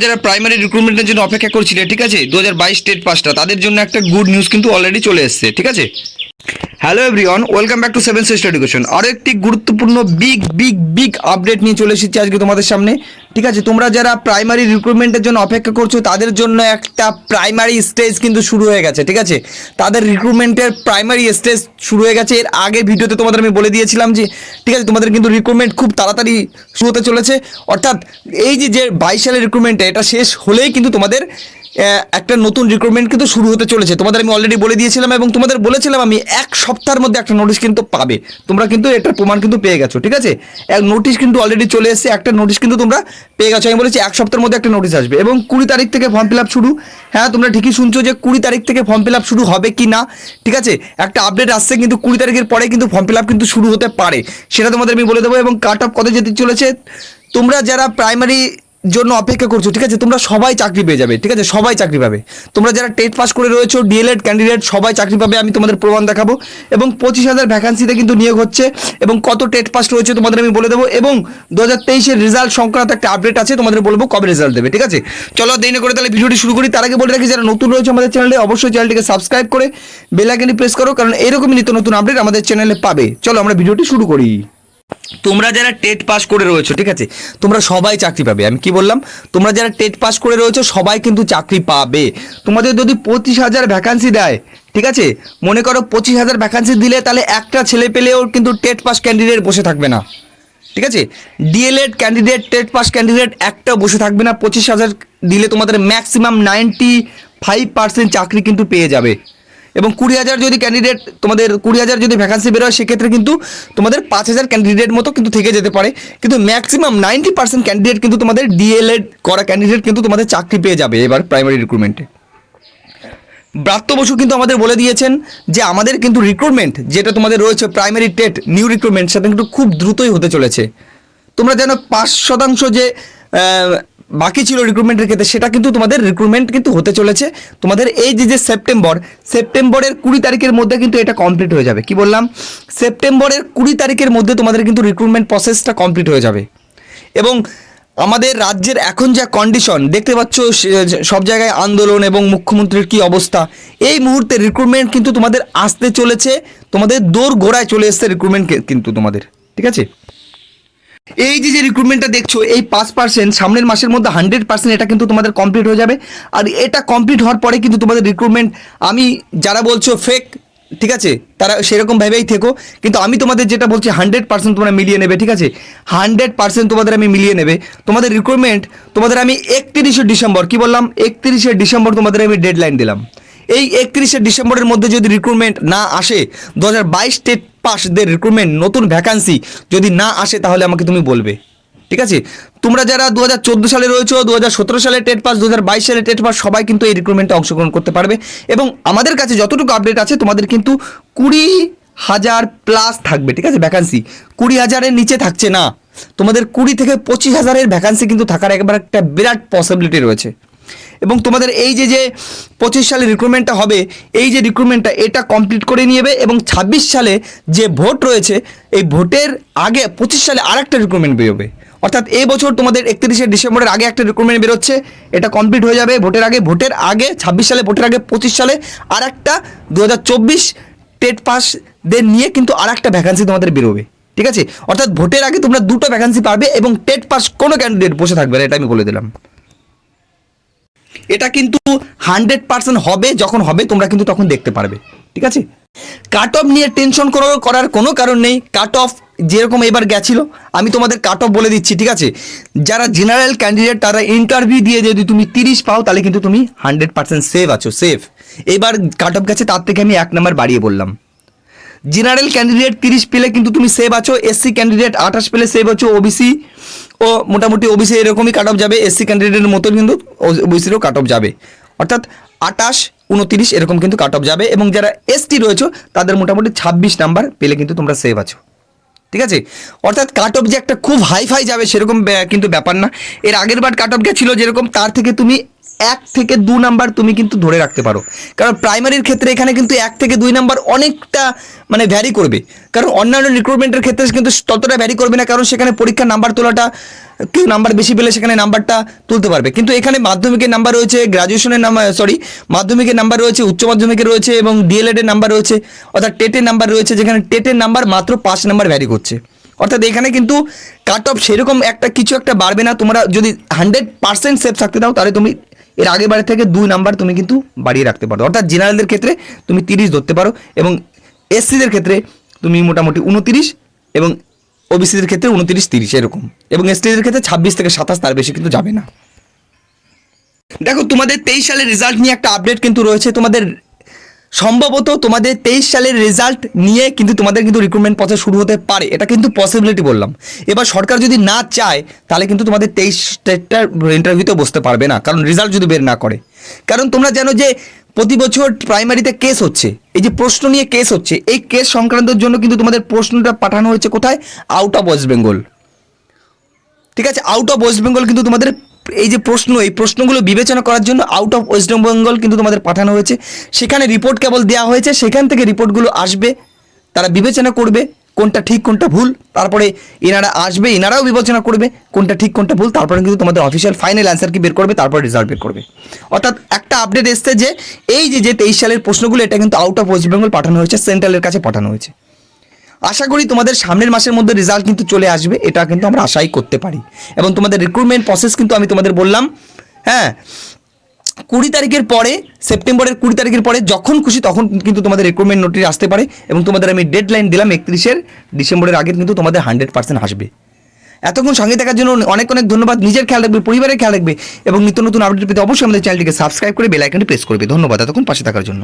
যারা প্রাইমারি রিক্রুটমেন্টের জন্য অপেক্ষা করছিলে, ঠিক আছে, 2022 টেট পাসটা, তাদের জন্য একটা গুড নিউজ কিন্তু অলরেডি চলে এসেছে, ঠিক আছে। Hello everyone, welcome back to 7 sister education. আরও একটি গুরুত্বপূর্ণ বিগ আপডেট নিয়ে চলে এসেছি আজকে তোমাদের সামনে, ঠিক আছে। তোমরা যারা প্রাইমারি রিক্রুটমেন্টের জন্য অপেক্ষা করছো তাদের জন্য একটা প্রাইমারি স্টেজ কিন্তু শুরু হয়ে গেছে, ঠিক আছে। তাদের রিক্রুটমেন্টের প্রাইমারি স্টেজ শুরু হয়ে গেছে। এর আগের ভিডিওতে তোমাদের আমি বলে দিয়েছিলাম যে, ঠিক আছে, তোমাদের কিন্তু রিক্রুটমেন্ট খুব তাড়াতাড়ি শুরু হতে চলেছে। অর্থাৎ এই যে 22 সালের রিক্রুটমেন্টটা, এটা শেষ হলেই কিন্তু তোমাদের একটা নতুন রিক্রুটমেন্ট কিন্তু শুরু হতে চলেছে। তোমাদের আমি অলরেডি বলে দিয়েছিলাম এবং তোমাদের বলেছিলাম আমি 1 সপ্তাহের মধ্যে একটা নোটিশ কিন্তু পাবে। তোমরা কিন্তু এটার প্রমাণ কিন্তু পেয়ে গেছো, ঠিক আছে। এক নোটিশ কিন্তু অলরেডি চলে এসেছে, একটা নোটিশ কিন্তু তোমরা পেয়ে গেছো। আমি বলেছি 1 সপ্তাহের মধ্যে একটা নোটিশ আসবে এবং 20 তারিখ থেকে ফর্ম ফিল আপ শুরু। হ্যাঁ, তোমরা ঠিকই শুনছো যে 20 তারিখ থেকে ফর্ম ফিল আপ শুরু হবে কি না, ঠিক আছে। একটা আপডেট আসছে, কিন্তু 20 তারিখের পরে কিন্তু ফর্ম ফিল আপ কিন্তু শুরু হতে পারে, সেটা তোমাদের আমি বলে দেবো। এবং কাট অফ কত যেতে চলেছে, তোমরা যারা প্রাইমারি জন্য অপেক্ষা করছো, ঠিক আছে, তোমরা সবাই চাকরি পেয়ে যাবে, ঠিক আছে, সবাই চাকরি পাবে। তোমরা যারা টেট পাস করে রয়েছো, ডিএলএড ক্যান্ডিডেট, সবাই চাকরি পাবে, আমি তোমাদের প্রমাণ দেখাবো। এবং 25,000 ভ্যাকান্সিতে কিন্তু নিয়োগ হচ্ছে এবং কত টেট পাস রয়েছে তোমাদের আমি বলে দেবো। এবং 2023-এর রেজাল্ট সংক্রান্ত একটা আপডেট আছে, তোমাদের বলবো কবে রেজাল্ট দেবে, ঠিক আছে। চলো দেরি না করে তাহলে ভিডিওটি শুরু করি। তার আগে বলে রাখি, যারা নতুন রয়েছে আমাদের চ্যানেলে, অবশ্যই চ্যানেলটিকে সাবস্ক্রাইব করে বেল আইকনটি প্রেস করো, কারণ এরকমই নিত্য নতুন আপডেট আমাদের চ্যানেলে পাবে। চলো আমরা ভিডিওটি শুরু করি। তোমরা যারা টেট পাস করে রয়েছো, ঠিক আছে, তোমরা সবাই চাকরি পাবে। আমি কি বললাম, তোমরা যারা টেট পাস করে রয়েছো সবাই কিন্তু চাকরি পাবে। তোমাদের যদি 25,000 ভ্যাকান্সি দেয়, ঠিক আছে, মনে করো 25,000 ভ্যাকান্সি দিলে তাহলে একটা ছেলে পেলেও কিন্তু টেট পাস ক্যান্ডিডেট বসে থাকবে না, ঠিক আছে। DElEd candidate, TET pass candidate একটাও বসে থাকবে না। 25,000 দিলে তোমাদের ম্যাক্সিমাম 95% চাকরি কিন্তু পেয়ে যাবে। এবং 20,000 যদি ক্যান্ডিডেট, তোমাদের 20,000 যদি ভ্যাকান্সি বেরোয়, সেক্ষেত্রে কিন্তু তোমাদের 5,000 ক্যান্ডিডেট মতো কিন্তু থেকে যেতে পারে, কিন্তু ম্যাক্সিমাম 90% ক্যান্ডিডেট কিন্তু তোমাদের ডিএলএড করা ক্যান্ডিডেট কিন্তু তোমাদের চাকরি পেয়ে যাবে এবার প্রাইমারি রিক্রুটমেন্টে। ব্রাত্য বসু কিন্তু আমাদের বলে দিয়েছেন যে আমাদের কিন্তু রিক্রুটমেন্ট যেটা তোমাদের রয়েছে প্রাইমারি টেট নিউ রিক্রুটমেন্ট, সেটা কিন্তু খুব দ্রুতই হতে চলেছে। তোমরা জানো 5% যে বাকি ছিল রিক্রুটমেন্টের ক্ষেত্রে, সেটা কিন্তু তোমাদের রিক্রুটমেন্ট কিন্তু হতে চলেছে তোমাদের এই যে সেপ্টেম্বরের 20 তারিখের মধ্যে কিন্তু এটা কমপ্লিট হয়ে যাবে। কি বললাম, সেপ্টেম্বরের 20 তারিখের মধ্যে তোমাদের কিন্তু রিক্রুটমেন্ট প্রসেসটা কমপ্লিট হয়ে যাবে। এবং আমাদের রাজ্যের এখন যা কন্ডিশন দেখতে পাচ্ছ, সব জায়গায় আন্দোলন এবং মুখ্যমন্ত্রীর কি অবস্থা, এই মুহূর্তে রিক্রুটমেন্ট কিন্তু তোমাদের আসতে চলেছে, তোমাদের দৌড় গোড়ায় চলে এসছে রিক্রুটমেন্ট কিন্তু তোমাদের, ঠিক আছে। এই যে রিক্রুটমেন্টটা দেখছো, এই 5% সামনের মাসের মধ্যে 100% এটা কিন্তু তোমাদের কমপ্লিট হয়ে যাবে। আর এটা কমপ্লিট হওয়ার পরে কিন্তু তোমাদের রিক্রুটমেন্ট, আমি যারা বলছো ফেক, ঠিক আছে, তারা সেরকম ভেবেই থেকো, কিন্তু আমি তোমাদের যেটা বলছি 100% তোমরা মিলিয়ে নেবে, ঠিক আছে। 100% তোমাদের আমি মিলিয়ে নেবে। তোমাদের রিক্রুটমেন্ট তোমাদের আমি 31শে ডিসেম্বর, কি বললাম, 31শে ডিসেম্বর তোমাদের আমি ডেডলাইন দিলাম। এই 31শে ডিসেম্বরের মধ্যে যদি রিক্রুটমেন্ট না আসে, 2022 টেট পাসদের রিক্রুটমেন্ট নতুন ভ্যাকান্সি যদি না আসে, তাহলে আমাকে তুমি বলবে, ঠিক আছে। তোমরা যারা 2014 সালে রয়েছো, 2017 সালে টেট পাস, 2022 সালে টেট পাস, সবাই কিন্তু এই রিক্রুটমেন্টে অংশগ্রহণ করতে পারবে। এবং আমাদের কাছে যতটুকু আপডেট আছে, তোমাদের কিন্তু 20,000 প্লাস থাকবে, ঠিক আছে, ভ্যাকান্সি 20,000-এর নিচে থাকছে না। তোমাদের 20 থেকে 25,000-এর ভ্যাকান্সি কিন্তু থাকার একবার একটা বিরাট পসিবিলিটি রয়েছে। এবং তোমাদের এই যে 25 সালে রিক্রুটমেন্টটা হবে, এই যে রিক্রুটমেন্টটা এটা কমপ্লিট করে নিয়ে যাবে। এবং 26 সালে যে ভোট রয়েছে, এই ভোটের আগে 25 সালে আরেকটা রিক্রুটমেন্ট বেরোবে। অর্থাৎ এই বছর তোমাদের 31শে ডিসেম্বরের আগে একটা রিক্রুটমেন্ট বেরোচ্ছে, এটা কমপ্লিট হয়ে যাবে ভোটের আগে 26 সালে, ভোটের আগে 25 সালে আর একটা 2024 টেট পাসদের নিয়ে কিন্তু আর একটা ভ্যাকান্সি তোমাদের বেরোবে, ঠিক আছে। অর্থাৎ ভোটের আগে তোমরা 2টো ভ্যাকান্সি পাবে এবং টেট পাস কোনো ক্যান্ডিডেট বসে থাকবে না, এটা আমি বলে দিলাম। এটা কিন্তু 100% হবে, যখন হবে তোমরা কিন্তু তখন দেখতে পারবে, ঠিক আছে। কাট অফ নিয়ে টেনশন করার কোনো কারণ নেই। কাট অফ যেরকম এবার গেছিলো, আমি তোমাদের কাট অফ বলে দিচ্ছি, ঠিক আছে। যারা জেনারেল ক্যান্ডিডেট, তারা ইন্টারভিউ দিয়ে যদি তুমি 30 পাও, তাহলে কিন্তু তুমি 100% সেভ আছো, সেভ। এবার কাট অফ গেছে, তার থেকে আমি 1 নাম্বার বাড়িয়ে বললাম। জেনারেল ক্যান্ডিডেট 30 পেলে কিন্তু তুমি সেভ আছো, এসসি ক্যান্ডিডেট 28 পেলে সেভ আছো, ওবিসি ও মোটামুটি ওবিসি এরকমই কাট অফ যাবে, এসসি ক্যান্ডিডেটের মতন কিন্তু ওবিসিরও কাট অফ যাবে, অর্থাৎ 28, 29 এরকম কিন্তু কাট অফ যাবে। এবং যারা এসটি রয়েছে, তাদের মোটামুটি 26 নাম্বার পেলে কিন্তু তোমরা সেভ আছো, ঠিক আছে। অর্থাৎ কাট অফ যে একটা খুব হাইফাই যাবে সেরকম কিন্তু ব্যাপার না। এর আগের বার কাট অফ গেছিলো যেরকম, তার থেকে তুমি 1 থেকে 2 নাম্বার তুমি কিন্তু ধরে রাখতে পারো, কারণ প্রাইমারির ক্ষেত্রে এখানে কিন্তু 1 থেকে 2 নাম্বার অনেকটা মানে ভ্যারি করবে, কারণ অন্যান্য রিক্রুটমেন্টের ক্ষেত্রে কিন্তু ততটা ভ্যারি করবে না, কারণ সেখানে পরীক্ষার নাম্বার তোলাটা কেউ নাম্বার বেশি পেলে সেখানে নাম্বারটা তুলতে পারবে, কিন্তু এখানে মাধ্যমিকের নাম্বার রয়েছে, গ্রাজুয়েশনের নাম্বার মাধ্যমিকের নাম্বার রয়েছে, উচ্চ মাধ্যমিকের রয়েছে এবং ডিএলএড এর নাম্বার রয়েছে, অর্থাৎ টেটের নাম্বার রয়েছে, যেখানে টেটের নাম্বার মাত্র 5 নাম্বার ভ্যারি করছে। অর্থাৎ এখানে কিন্তু কাট অফ সেরকম কিছু একটা বাড়বে না। তোমরা যদি 100% সেফ থাকতে দাও তাহলে তুমি এর আগের বারের থেকে 2 নাম্বার তুমি কিন্তু বাড়িয়ে রাখতে পারো। অর্থাৎ জেনারেলদের ক্ষেত্রে তুমি 30 ধরতে পারো এবং এসসিদের ক্ষেত্রে তুমি মোটামুটি 29 এবং ওবিসিদের ক্ষেত্রে 29-30 এরকম, এবং এসটিদের ক্ষেত্রে 26 থেকে 27, তার বেশি কিন্তু যাবে না। দেখো তোমাদের 23 সালের রেজাল্ট নিয়ে একটা আপডেট কিন্তু রয়েছে, তোমাদের সম্ভবত তোমাদের 23 সালের রেজাল্ট নিয়ে কিন্তু তোমাদের কিন্তু রিক্রুটমেন্ট প্রসেস শুরু হতে পারে, এটা কিন্তু পসিবিলিটি বললাম। এবার সরকার যদি না চায় তাহলে কিন্তু তোমাদের 23 স্টেটটার ইন্টারভিউতে বসতে পারবে না, কারণ রেজাল্ট যদি বের না করে। কারণ তোমরা জানো যে প্রতি বছর প্রাইমারিতে কেস হচ্ছে, এই যে প্রশ্ন নিয়ে কেস হচ্ছে, এই কেস সংক্রান্তের জন্য কিন্তু তোমাদের প্রশ্নটা পাঠানো হয়েছে কোথায়? Out of West Bengal. ঠিক আছে, আউট অফ ওয়েস্ট বেঙ্গল কিন্তু তোমাদের এই যে এই প্রশ্নগুলো বিবেচনা করার জন্য আউট অফ ওয়েস্ট বেঙ্গল কিন্তু তোমাদের পাঠানো হয়েছে। সেখানে রিপোর্ট কেবল দেওয়া হয়েছে, সেখান থেকে রিপোর্টগুলো আসবে, তারা বিবেচনা করবে কোনটা ঠিক কোনটা ভুল, তারপরে এনারা আসবে, এনারাও বিবেচনা করবে কোনটা ঠিক কোনটা ভুল, তারপরে কিন্তু তোমাদের অফিসিয়াল ফাইনাল অ্যান্সার কি বের করবে, তারপর রেজাল্ট বের করবে। অর্থাৎ একটা আপডেট এসছে যে এই যে 23 সালের প্রশ্নগুলো এটা কিন্তু আউট অফ ওয়েস্ট বেঙ্গল পাঠানো হয়েছে, সেন্ট্রালের কাছে পাঠানো হয়েছে। আশা করি তোমাদের সামনের মাসের মধ্যে রেজাল্ট কিন্তু চলে আসবে, এটা কিন্তু আমরা আশাই করতে পারি। এবং তোমাদের রিক্রুটমেন্ট প্রসেস কিন্তু আমি তোমাদের বললাম, হ্যাঁ, 20 তারিখের পরে, সেপ্টেম্বরের 20 তারিখের পরে যখন খুশি তখন কিন্তু তোমাদের রিক্রুটমেন্ট নোটিশ আসতে পারে, এবং তোমাদের আমি ডেডলাইন দিলাম 31 ডিসেম্বরের আগে কিন্তু তোমাদের 100% আসবে। এতক্ষণ সঙ্গে থাকার জন্য অনেক অনেক ধন্যবাদ। নিজের খেয়াল রাখবে, পরিবারের খেয়াল রাখবে, এবং নিত্য নতুন আপডেট পেতে অবশ্যই আমাদের চ্যানেলটিকে সাবস্ক্রাইব করে বেল আইকনটি প্রেস করবে। ধন্যবাদ এতক্ষণ পাশে থাকার জন্য।